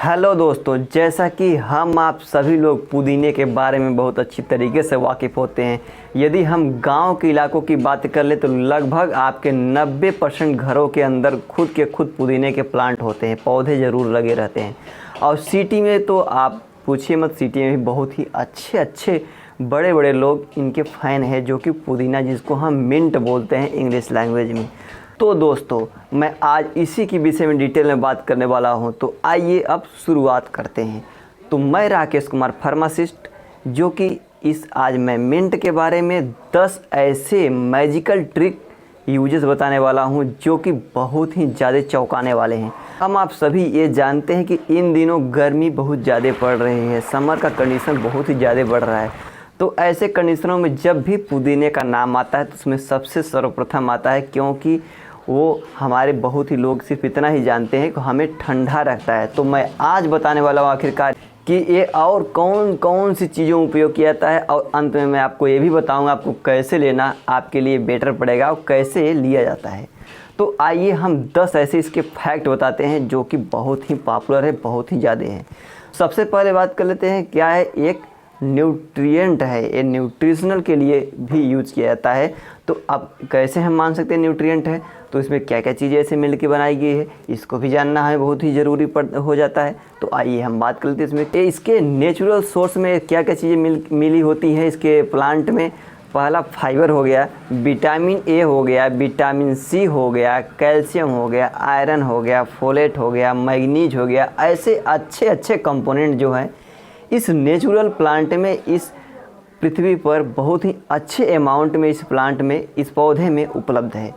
Hello दोस्तों, जैसा कि हम आप सभी लोग पुदीने के बारे में बहुत अच्छी तरीके से वाकिफ़ होते हैं। यदि हम गांव के इलाकों की बात कर ले तो लगभग आपके 90% घरों के अंदर खुद के खुद पुदीने के प्लांट होते हैं, पौधे ज़रूर लगे रहते हैं। और सिटी में तो आप पूछिए मत, सिटी में भी बहुत ही अच्छे अच्छे बड़े बड़े लोग इनके फ़ैन हैं, जो कि पुदीना जिसको हम मिंट बोलते हैं इंग्लिश लैंग्वेज में। तो दोस्तों, मैं आज इसी के विषय में डिटेल में बात करने वाला हूं, तो आइए अब शुरुआत करते हैं। तो मैं राकेश कुमार फार्मासिस्ट, जो कि आज मैं मिंट के बारे में 10 ऐसे मैजिकल ट्रिक यूजेस बताने वाला हूं, जो कि बहुत ही ज़्यादा चौंकाने वाले हैं। हम आप सभी ये जानते हैं कि इन दिनों गर्मी बहुत ज़्यादा पड़ रही है, समर का कंडीशन बहुत ही ज़्यादा बढ़ रहा है। तो ऐसे कंडीशनों में जब भी पुदीने का नाम आता है तो उसमें सबसे सर्वप्रथम आता है, क्योंकि वो हमारे बहुत ही लोग सिर्फ इतना ही जानते हैं कि हमें ठंडा रखता है। तो मैं आज बताने वाला हूँ आखिरकार कि ये और कौन कौन सी चीज़ों में उपयोग किया जाता है, और अंत में मैं आपको ये भी बताऊँगा आपको कैसे लेना आपके लिए बेटर पड़ेगा और कैसे लिया जाता है। तो आइए हम 10 ऐसे इसके फैक्ट बताते हैं जो कि बहुत ही पॉपुलर है, बहुत ही ज़्यादा है। सबसे पहले बात कर लेते हैं, क्या है, एक न्यूट्रिएंट है, ये न्यूट्रिशनल के लिए भी यूज़ किया जाता है। तो अब कैसे हम मान सकते हैं न्यूट्रिएंट है, तो इसमें क्या क्या चीज़ें ऐसे मिल के बनाई गई है, इसको भी जानना है, बहुत ही ज़रूरी हो जाता है। तो आइए हम बात कर लेते हैं इसमें इसके नेचुरल सोर्स में क्या क्या चीज़ें मिली होती हैं इसके प्लांट में। पहला फाइबर हो गया, विटामिन ए हो गया, विटामिन सी हो गया, कैल्शियम हो गया, आयरन हो गया, फोलेट हो गया, मैग्नीज हो गया। ऐसे अच्छे अच्छे कंपोनेंट जो हैं इस नेचुरल प्लांट में, इस पृथ्वी पर बहुत ही अच्छे अमाउंट में इस प्लांट में, इस पौधे में उपलब्ध है,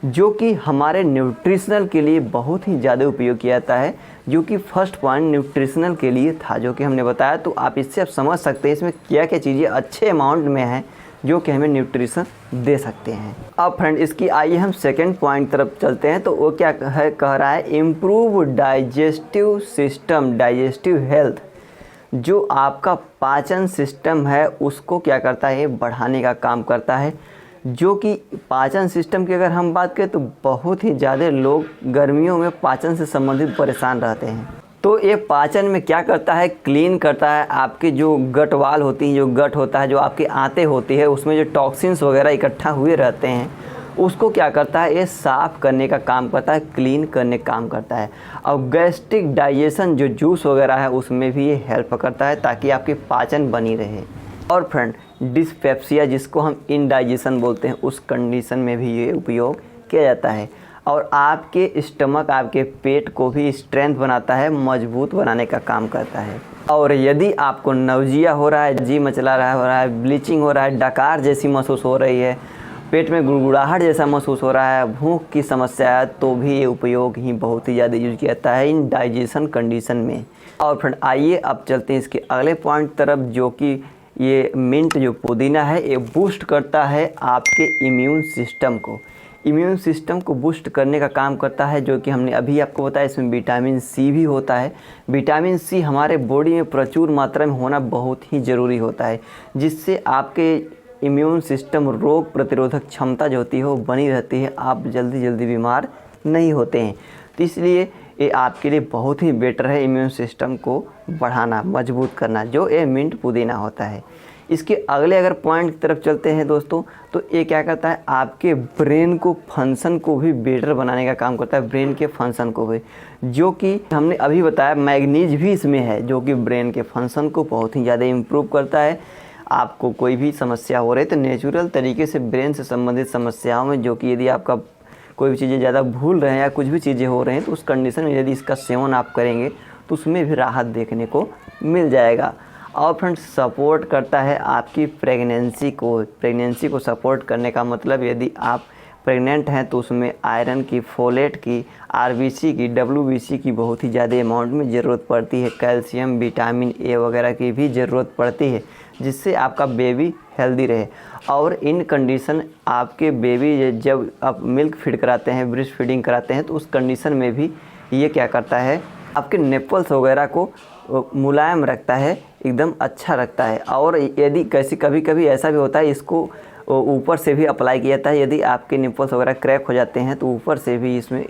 जो कि हमारे न्यूट्रिशनल के लिए बहुत ही ज़्यादा उपयोग किया जाता है। जो कि फर्स्ट पॉइंट न्यूट्रिशनल के लिए था, जो कि हमने बताया। तो आप इससे आप समझ सकते हैं इसमें क्या क्या चीज़ें अच्छे अमाउंट में हैं जो कि हमें न्यूट्रिशन दे सकते हैं। अब फ्रेंड, इसकी आइए हम सेकंड पॉइंट तरफ चलते हैं। तो वो क्या है, कह रहा है improve digestive system, digestive health. जो आपका पाचन सिस्टम है उसको क्या करता है, बढ़ाने का काम करता है। जो कि पाचन सिस्टम की अगर हम बात करें तो बहुत ही ज़्यादा लोग गर्मियों में पाचन से संबंधित परेशान रहते हैं। तो ये पाचन में क्या करता है, क्लीन करता है। आपके जो गट वाल होती हैं, जो गट होता है, जो आपकी आंतें होती है, उसमें जो टॉक्सिन्स वगैरह इकट्ठा हुए रहते हैं, उसको क्या करता है, ये साफ़ करने का काम करता है, क्लीन करने का काम करता है। और गैस्ट्रिक डाइजेशन जो जूस वगैरह है उसमें भी ये हेल्प करता है, ताकि आपकी पाचन बनी रहे। और फ्रेंड, डिस्पेप्सिया जिसको हम इनडाइजेशन बोलते हैं, उस कंडीशन में भी ये उपयोग किया जाता है। और आपके स्टमक, आपके पेट को भी स्ट्रेंथ बनाता है, मजबूत बनाने का काम करता है। और यदि आपको नौजिया हो रहा है, जी मचला रहा हो रहा है, ब्लीचिंग हो रहा है, डकार जैसी महसूस हो रही है, पेट में गुड़गुड़ाहट जैसा महसूस हो रहा है, भूख की समस्या है, तो भी ये उपयोग ही बहुत ही ज़्यादा यूज किया जाता है इन डाइजेशन कंडीशन में। और फ्रेंड, आइए अब चलते हैं इसके अगले पॉइंट तरफ, जो कि ये मिंट जो पुदीना है ये बूस्ट करता है आपके इम्यून सिस्टम को। इम्यून सिस्टम को बूस्ट करने का काम करता है, जो कि हमने अभी आपको बताया। इसमें विटामिन सी भी होता है। विटामिन सी हमारे बॉडी में प्रचुर मात्रा में होना बहुत ही ज़रूरी होता है, जिससे आपके इम्यून सिस्टम, रोग प्रतिरोधक क्षमता जो होती है वो बनी रहती है, आप जल्दी जल्दी बीमार नहीं होते हैं। तो इसलिए ये आपके लिए बहुत ही बेटर है इम्यून सिस्टम को बढ़ाना, मजबूत करना, जो ये मिंट पुदीना होता है। इसके अगले अगर पॉइंट की तरफ चलते हैं दोस्तों, तो ये क्या करता है, आपके ब्रेन को, फंक्शन को भी बेटर बनाने का काम करता है, ब्रेन के फंक्शन को भी। जो कि हमने अभी बताया, मैग्नीज भी इसमें है, जो कि ब्रेन के फंक्शन को बहुत ही ज़्यादा इम्प्रूव करता है। आपको कोई भी समस्या हो रही है तो नेचुरल तरीके से ब्रेन से संबंधित समस्याओं में, जो कि यदि आपका कोई भी चीज़ें ज़्यादा भूल रहे हैं या कुछ भी चीज़ें हो रही हैं, तो उस कंडीशन में यदि इसका सेवन आप करेंगे तो उसमें भी राहत देखने को मिल जाएगा। और फ्रेंड्स, सपोर्ट करता है आपकी प्रेगनेंसी को। प्रेगनेंसी को सपोर्ट करने का मतलब, यदि आप प्रेग्नेंट हैं तो उसमें आयरन की, फोलेट की, आरबीसी की, डब्ल्यूबीसी की बहुत ही ज़्यादा अमाउंट में ज़रूरत पड़ती है। कैल्शियम, विटामिन ए वगैरह की भी ज़रूरत पड़ती है, जिससे आपका बेबी हेल्दी रहे। और इन कंडीशन आपके बेबी जब आप मिल्क फीड कराते हैं, ब्रेस्ट फीडिंग कराते हैं, तो उस कंडीशन में भी ये क्या करता है, आपके निप्पल्स वगैरह को मुलायम रखता है, एकदम अच्छा रखता है। और यदि कैसी कभी कभी ऐसा भी होता है, इसको ऊपर से भी अप्लाई किया जाता है। यदि आपके निप्पल्स वगैरह क्रैक हो जाते हैं तो ऊपर से भी इसमें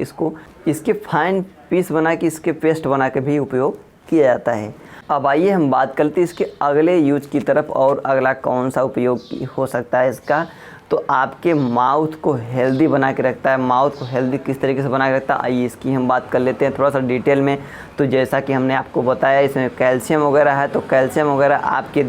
इसके फाइन पीस बना के, इसके पेस्ट बना के भी उपयोग किया जाता है। अब आइए हम बात करते हैं इसके अगले यूज की तरफ, और अगला कौन सा उपयोग हो सकता है इसका। तो आपके माउथ को हेल्दी बना के रखता है। माउथ को हेल्दी किस तरीके से बना के रखता है, आइए इसकी हम बात कर लेते हैं थोड़ा सा डिटेल में। तो जैसा कि हमने आपको बताया इसमें कैल्शियम वगैरह है, तो कैल्शियम वगैरह आपके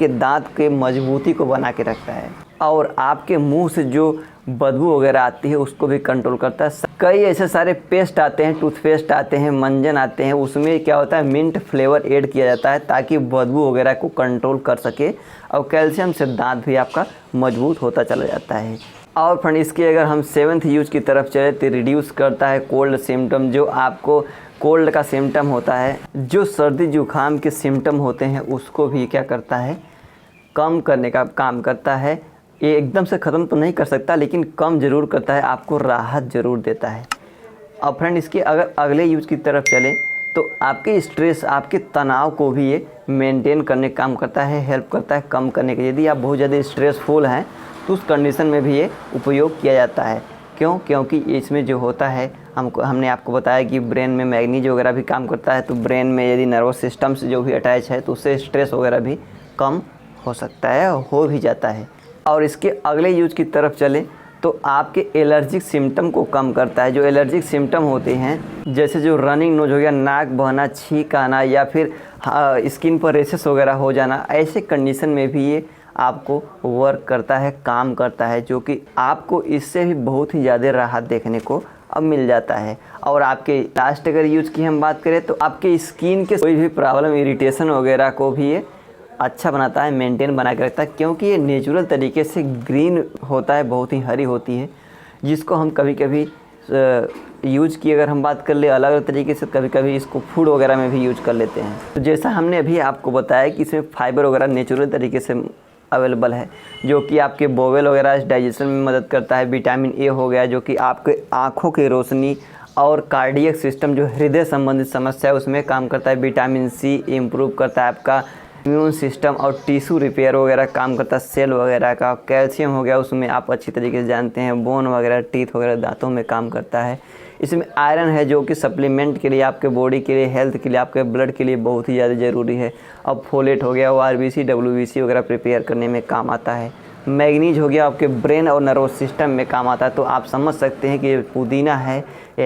दांत के मजबूती को बना के रखता है, और आपके मुंह से जो बदबू वगैरह आती है उसको भी कंट्रोल करता है। कई ऐसे सारे पेस्ट आते हैं, टूथपेस्ट आते हैं, मंजन आते हैं, उसमें क्या होता है मिंट फ्लेवर ऐड किया जाता है ताकि बदबू वगैरह को कंट्रोल कर सके, और कैल्शियम से दांत भी आपका मजबूत होता चला जाता है। और फ्रेंड इसके अगर हम 7th यूज की तरफ चले तो रिड्यूस करता है कोल्ड सिम्टम। जो आपको कोल्ड का सिम्टम होता है, जो सर्दी जुकाम के सिम्टम होते हैं, उसको भी क्या करता है कम करने का काम करता है। ये एकदम से ख़त्म तो नहीं कर सकता, लेकिन कम ज़रूर करता है, आपको राहत ज़रूर देता है। अब फ्रेंड इसके अगर अगले यूज की तरफ चलें तो आपके स्ट्रेस, आपके तनाव को भी ये मेंटेन करने का काम करता है, हेल्प करता है कम करने के। यदि आप बहुत ज़्यादा स्ट्रेसफुल हैं तो उस कंडीशन में भी ये उपयोग किया जाता है। क्योंकि इसमें जो होता है हमने आपको बताया कि ब्रेन में मैग्नीज वगैरह भी काम करता है, तो ब्रेन में यदि नर्वस सिस्टम से जो भी अटैच है तो उससे स्ट्रेस वगैरह भी कम हो सकता है, हो भी जाता है। और इसके अगले यूज की तरफ चले तो आपके एलर्जिक सिम्टम को कम करता है। जो एलर्जिक सिम्टम होते हैं जैसे जो रनिंग नोज हो गया, नाक बहना, छींक आना, या फिर स्किन पर रेशेस वगैरह हो जाना, ऐसे कंडीशन में भी ये आपको वर्क करता है, काम करता है, जो कि आपको इससे भी बहुत ही ज़्यादा राहत देखने को अब मिल जाता है। और आपके लास्ट अगर यूज की हम बात करें तो आपके स्किन के कोई भी प्रॉब्लम, इरिटेशन वगैरह को भी ये अच्छा बनाता है, मेंटेन बना के रखता है, क्योंकि ये नेचुरल तरीके से ग्रीन होता है, बहुत ही हरी होती है, जिसको हम कभी कभी यूज की अगर हम बात कर ले अलग अलग तरीके से, कभी कभी इसको फूड वगैरह में भी यूज कर लेते हैं। तो जैसा हमने अभी आपको बताया कि इसमें फाइबर वगैरह नेचुरल तरीके से अवेलेबल है, जो कि आपके बोवेल वगैरह डाइजेशन में मदद करता है। विटामिन ए हो गया, जो कि आपके आँखों की रोशनी और कार्डियक सिस्टम, जो हृदय संबंधित समस्या है उसमें काम करता है। विटामिन सी इम्प्रूव करता है आपका इम्यून सिस्टम और टिश्यू रिपेयर वगैरह काम करता है, सेल वगैरह का। कैल्शियम हो गया, उसमें आप अच्छी तरीके से जानते हैं बोन वगैरह, टीथ वगैरह, दांतों में काम करता है। इसमें आयरन है, जो कि सप्लीमेंट के लिए, आपके बॉडी के लिए, हेल्थ के लिए, आपके ब्लड के लिए बहुत ही ज़्यादा ज़रूरी है। अब फोलेट हो गया, वो आरबीसी डब्ल्यूबीसी वगैरह प्रिपेयर करने में काम आता है। मैग्नीज हो गया, आपके ब्रेन और नर्वस सिस्टम में काम आता है। तो आप समझ सकते हैं कि पुदीना है,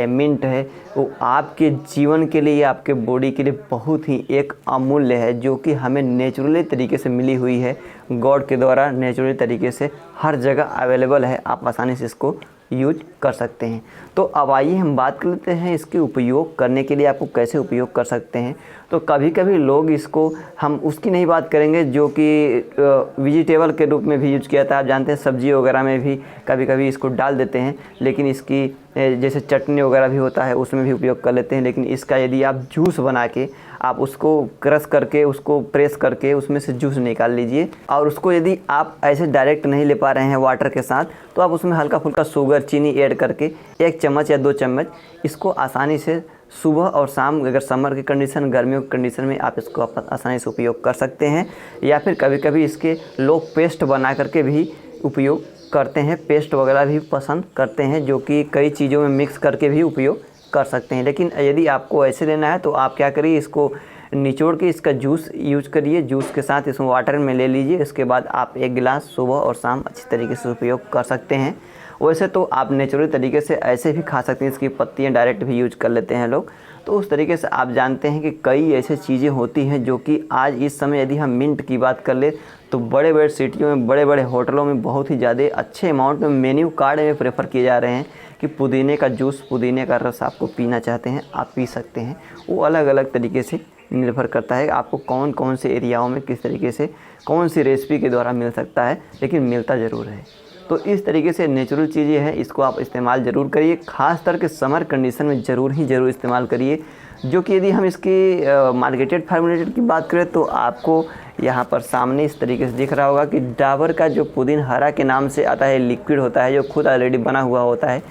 मिंट है, वो आपके जीवन के लिए, आपके बॉडी के लिए बहुत ही एक अमूल्य है, जो कि हमें नेचुरली तरीके से मिली हुई है, गॉड के द्वारा नेचुरली तरीके से हर जगह अवेलेबल है। आप आसानी से इसको यूज कर सकते हैं। तो अब आइए हम बात कर लेते हैं इसके उपयोग करने के लिए, आपको कैसे उपयोग कर सकते हैं। तो कभी कभी लोग इसको, हम उसकी नहीं बात करेंगे जो कि वेजिटेबल के रूप में भी यूज किया था। आप जानते हैं सब्जी वगैरह में भी कभी कभी इसको डाल देते हैं, लेकिन इसकी जैसे चटनी वगैरह भी होता है उसमें भी उपयोग कर लेते हैं। लेकिन इसका यदि आप जूस बना के, आप उसको क्रश करके, उसको प्रेस करके उसमें से जूस निकाल लीजिए, और उसको यदि आप ऐसे डायरेक्ट नहीं ले पा रहे हैं वाटर के साथ, तो आप उसमें हल्का फुल्का शुगर, चीनी ऐड करके 1 चम्मच या 2 चम्मच इसको आसानी से सुबह और शाम, अगर समर की कंडीशन, गर्मियों की कंडीशन में आप इसको आसानी से उपयोग कर सकते हैं। या फिर कभी कभी इसके लोग पेस्ट बना करके भी उपयोग करते हैं, पेस्ट वगैरह भी पसंद करते हैं, जो कि कई चीज़ों में मिक्स करके भी उपयोग कर सकते हैं। लेकिन यदि आपको ऐसे लेना है तो आप क्या करिए, इसको निचोड़ के इसका जूस यूज करिए, जूस के साथ इसमें वाटर में ले लीजिए। इसके बाद आप 1 गिलास सुबह और शाम अच्छी तरीके से उपयोग कर सकते हैं। वैसे तो आप नेचुरल तरीके से ऐसे भी खा सकते हैं, इसकी पत्तियां डायरेक्ट भी यूज कर लेते हैं लोग। तो उस तरीके से आप जानते हैं कि कई ऐसे चीज़ें होती हैं जो कि आज इस समय यदि हम मिंट की बात कर ले तो बड़े बड़े सिटियों में, बड़े बड़े होटलों में बहुत ही ज़्यादा अच्छे अमाउंट में मेन्यू कार्ड में प्रेफर किए जा रहे हैं कि पुदीने का जूस, पुदीने का रस आपको पीना चाहते हैं, आप पी सकते हैं। वो अलग अलग तरीके से निर्भर करता है आपको कौन कौन से एरियाओं में किस तरीके से कौन सी रेसिपी के द्वारा मिल सकता है, लेकिन मिलता ज़रूर है। तो इस तरीके से नेचुरल चीज़ें हैं, इसको आप इस्तेमाल ज़रूर करिए, ख़ास कर के समर कंडीशन में ज़रूर इस्तेमाल करिए। जो कि यदि हम इसकी मार्केटेड फार्मूलेटेड की बात करें तो आपको यहाँ पर सामने इस तरीके से दिख रहा होगा कि डाबर का जो पुदीन हरा के नाम से आता है, लिक्विड होता है, जो खुद ऑलरेडी बना हुआ होता है,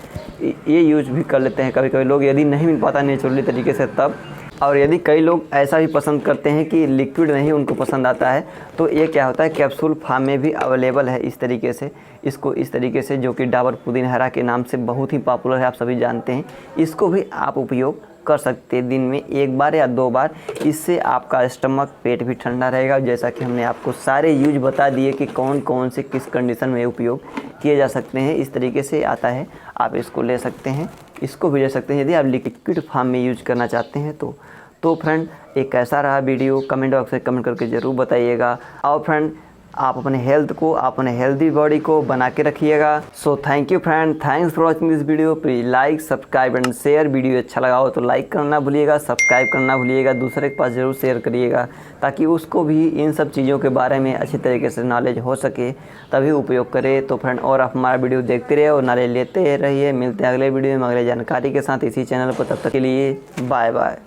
ये यूज भी कर लेते हैं कभी कभी लोग, यदि नहीं मिल पाता नेचुरली तरीके से तब। और यदि कई लोग ऐसा भी पसंद करते हैं कि लिक्विड नहीं उनको पसंद आता है, तो ये क्या होता है, कैप्सूल फार्म में भी अवेलेबल है इस तरीके से। इसको इस तरीके से, जो कि डाबर पुदीन हरा के नाम से बहुत ही पॉपुलर है, आप सभी जानते हैं, इसको भी आप उपयोग कर सकते हैं दिन में 1 बार या 2 बार। इससे आपका स्टमक, पेट भी ठंडा रहेगा। जैसा कि हमने आपको सारे यूज बता दिए कि कौन कौन से किस कंडीशन में उपयोग किए जा सकते हैं। इस तरीके से आता है, आप इसको ले सकते हैं, इसको भी ले सकते हैं यदि आप लिक्विड फॉर्म में यूज करना चाहते हैं तो फ्रेंड एक कैसा रहा वीडियो कमेंट बॉक्स में कमेंट करके ज़रूर बताइएगा। और फ्रेंड आप अपने हेल्थ को, अपने हेल्दी बॉडी को बना के रखिएगा। So thank you friend, thanks for watching this video. Please like, subscribe and share. Video अच्छा लगा हो तो लाइक करना भूलिएगा, सब्सक्राइब करना भूलिएगा, दूसरे के पास ज़रूर शेयर करिएगा ताकि उसको भी इन सब चीज़ों के बारे में अच्छी तरीके से नॉलेज हो सके, तभी उपयोग करे। तो फ्रेंड और आप हमारा वीडियो देखते रहिए और नॉलेज लेते रहिए। मिलते हैं अगले वीडियो में अगले जानकारी के साथ इसी चैनल पर। तब तक के लिए बाय बाय।